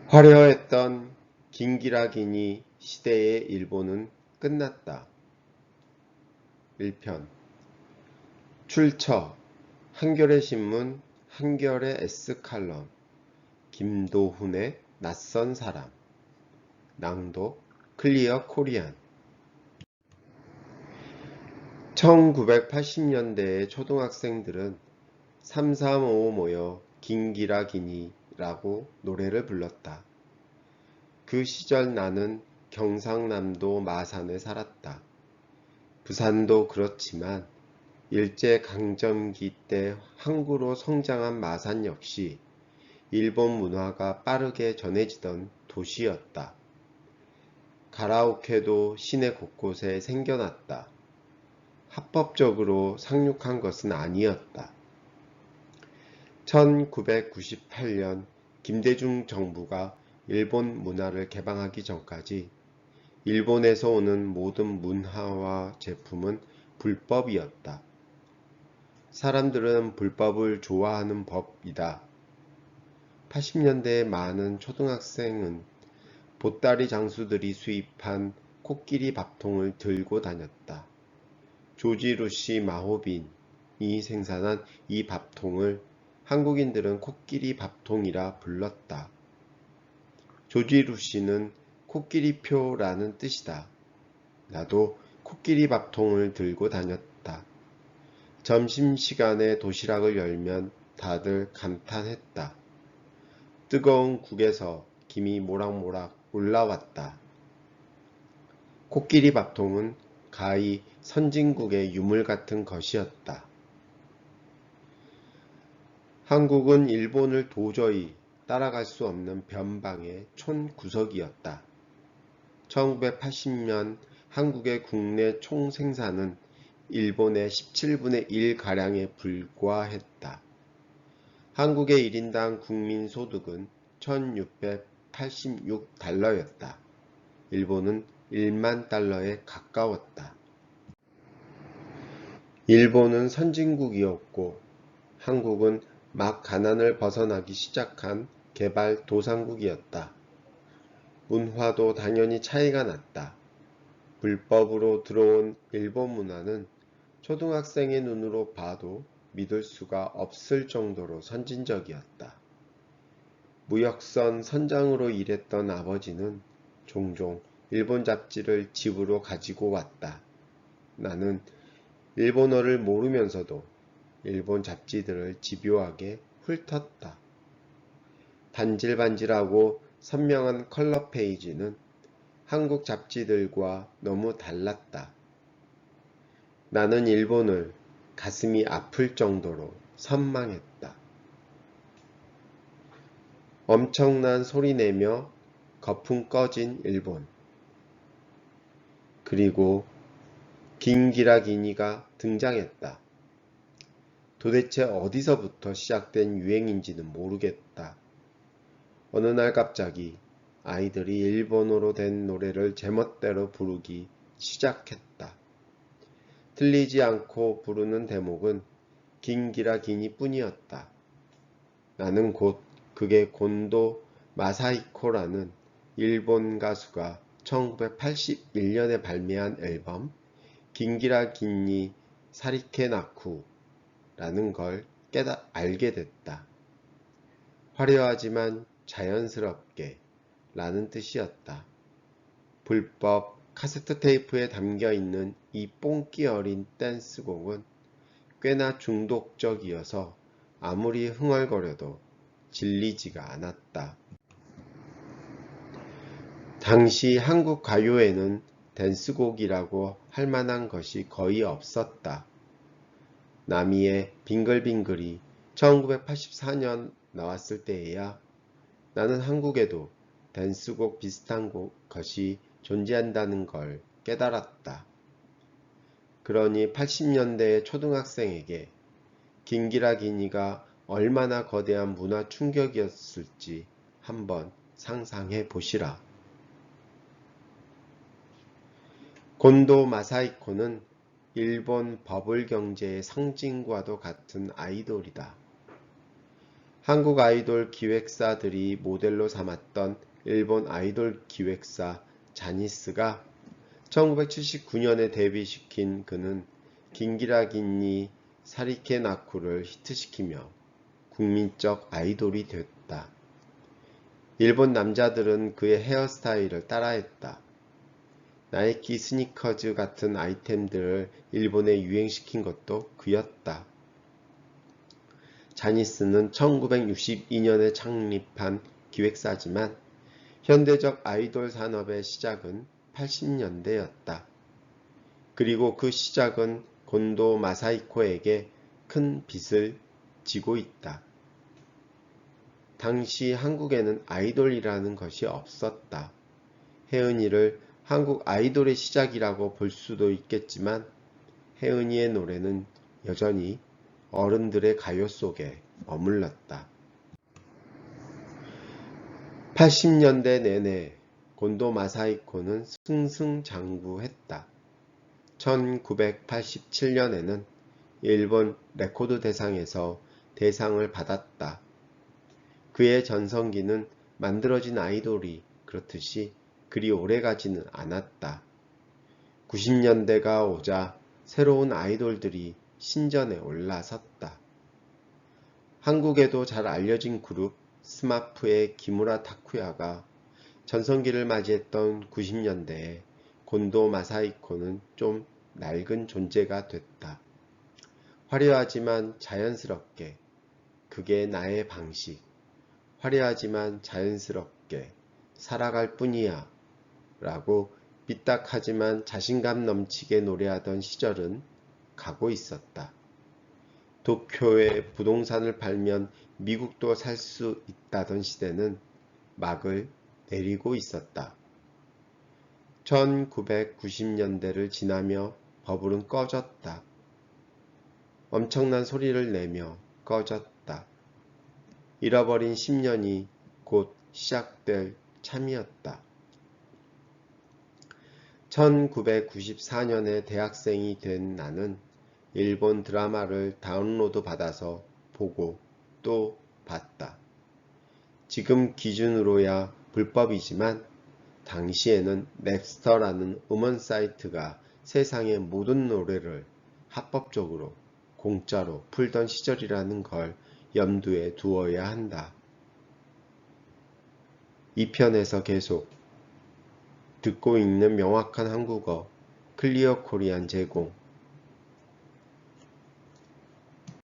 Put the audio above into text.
화려했던 긴기라기니 시대의 일본은 끝났다. 1편 출처 한겨레 신문 한겨레 S칼럼 김도훈의 낯선 사람 낭독 클리어 코리안 1980년대의 초등학생들은 335 모여 긴기라기니라고 노래를 불렀다. 그 시절 나는 경상남도 마산에 살았다. 부산도 그렇지만 일제강점기 때 항구로 성장한 마산 역시 일본 문화가 빠르게 전해지던 도시였다. 가라오케도 시내 곳곳에 생겨났다. 합법적으로 상륙한 것은 아니었다. 1998년 김대중 정부가 일본 문화를 개방하기 전까지 일본에서 오는 모든 문화와 제품은 불법이었다. 사람들은 불법을 좋아하는 법이다. 80년대에 많은 초등학생은 보따리 장수들이 수입한 코끼리 밥통을 들고 다녔다. 조지 루시 마호빈이 생산한 이 밥통을 한국인들은 코끼리 밥통이라 불렀다. 조지 루시는 코끼리표라는 뜻이다. 나도 코끼리 밥통을 들고 다녔다. 점심시간에 도시락을 열면 다들 감탄했다. 뜨거운 국에서 김이 모락모락 올라왔다. 코끼리 밥통은 가히 선진국의 유물 같은 것이었다. 한국은 일본을 도저히 따라갈 수 없는 변방의 촌구석이었다. 1980년 한국의 국내 총생산은 일본의 17분의 1가량에 불과했다. 한국의 1인당 국민소득은 1686달러였다. 일본은 1만 달러에 가까웠다. 일본은 선진국이었고 한국은 막 가난을 벗어나기 시작한 개발도상국이었다. 문화도 당연히 차이가 났다. 불법으로 들어온 일본 문화는 초등학생의 눈으로 봐도 믿을 수가 없을 정도로 선진적이었다. 무역선 선장으로 일했던 아버지는 종종 일본 잡지를 집으로 가지고 왔다. 나는 일본어를 모르면서도 일본 잡지들을 집요하게 훑었다. 반질반질하고 선명한 컬러 페이지는 한국 잡지들과 너무 달랐다. 나는 일본을 가슴이 아플 정도로 선망했다. 엄청난 소리 내며 거품 꺼진 일본. 그리고 긴기라기니가 등장했다. 도대체 어디서부터 시작된 유행인지는 모르겠다. 어느 날 갑자기 아이들이 일본어로 된 노래를 제멋대로 부르기 시작했다. 틀리지 않고 부르는 대목은 긴기라기니 뿐이었다. 나는 곧 그게 곤도 마사히코라는 일본 가수가 1981년에 발매한 앨범 긴기라기니 사리케나쿠라는 걸 알게 됐다. 화려하지만 자연스럽게 라는 뜻이었다. 불법 카세트 테이프에 담겨있는 이 뽕끼 어린 댄스곡은 꽤나 중독적이어서 아무리 흥얼거려도 질리지가 않았다. 당시 한국 가요에는 댄스곡이라고 할 만한 것이 거의 없었다. 나미의 빙글빙글이 1984년 나왔을 때에야 나는 한국에도 댄스곡 비슷한 것이 존재한다는 걸 깨달았다. 그러니 80년대의 초등학생에게 긴기라기니가 얼마나 거대한 문화 충격이었을지 한번 상상해 보시라. 곤도 마사히코는 일본 버블 경제의 상징과도 같은 아이돌이다. 한국 아이돌 기획사들이 모델로 삼았던 일본 아이돌 기획사 자니스가 1979년에 데뷔시킨 그는 긴기라긴니 사리케 나쿠를 히트시키며 국민적 아이돌이 됐다. 일본 남자들은 그의 헤어스타일을 따라했다. 나이키 스니커즈 같은 아이템들을 일본에 유행시킨 것도 그였다. 자니스는 1962년에 창립한 기획사지만 현대적 아이돌 산업의 시작은 80년대였다. 그리고 그 시작은 곤도 마사히코에게 큰 빚을 지고 있다. 당시 한국에는 아이돌이라는 것이 없었다. 혜은이를 한국 아이돌의 시작이라고 볼 수도 있겠지만 혜은이의 노래는 여전히 어른들의 가요 속에 머물렀다. 80년대 내내 곤도 마사히코는 승승장구했다. 1987년에는 일본 레코드 대상에서 대상을 받았다. 그의 전성기는 만들어진 아이돌이 그렇듯이 그리 오래가지는 않았다. 90년대가 오자 새로운 아이돌들이 신전에 올라섰다. 한국에도 잘 알려진 그룹 스마프의 기무라 타쿠야가 전성기를 맞이했던 90년대에 곤도 마사히코는 좀 낡은 존재가 됐다. 화려하지만 자연스럽게, 그게 나의 방식, 화려하지만 자연스럽게 살아갈 뿐이야 라고 삐딱하지만 자신감 넘치게 노래하던 시절은 가고 있었다. 도쿄에 부동산을 팔면 미국도 살 수 있다던 시대는 막을 내리고 있었다. 1990년대를 지나며 버블은 꺼졌다. 엄청난 소리를 내며 꺼졌다. 잃어버린 10년이 곧 시작될 참이었다. 1994년에 대학생이 된 나는 일본 드라마를 다운로드 받아서 보고 또 봤다. 지금 기준으로야 불법이지만 당시에는 넥스터라는 음원 사이트가 세상의 모든 노래를 합법적으로 공짜로 풀던 시절이라는 걸 염두에 두어야 한다. 2편에서 계속 듣고 읽는 명확한 한국어 클리어 코리안 제공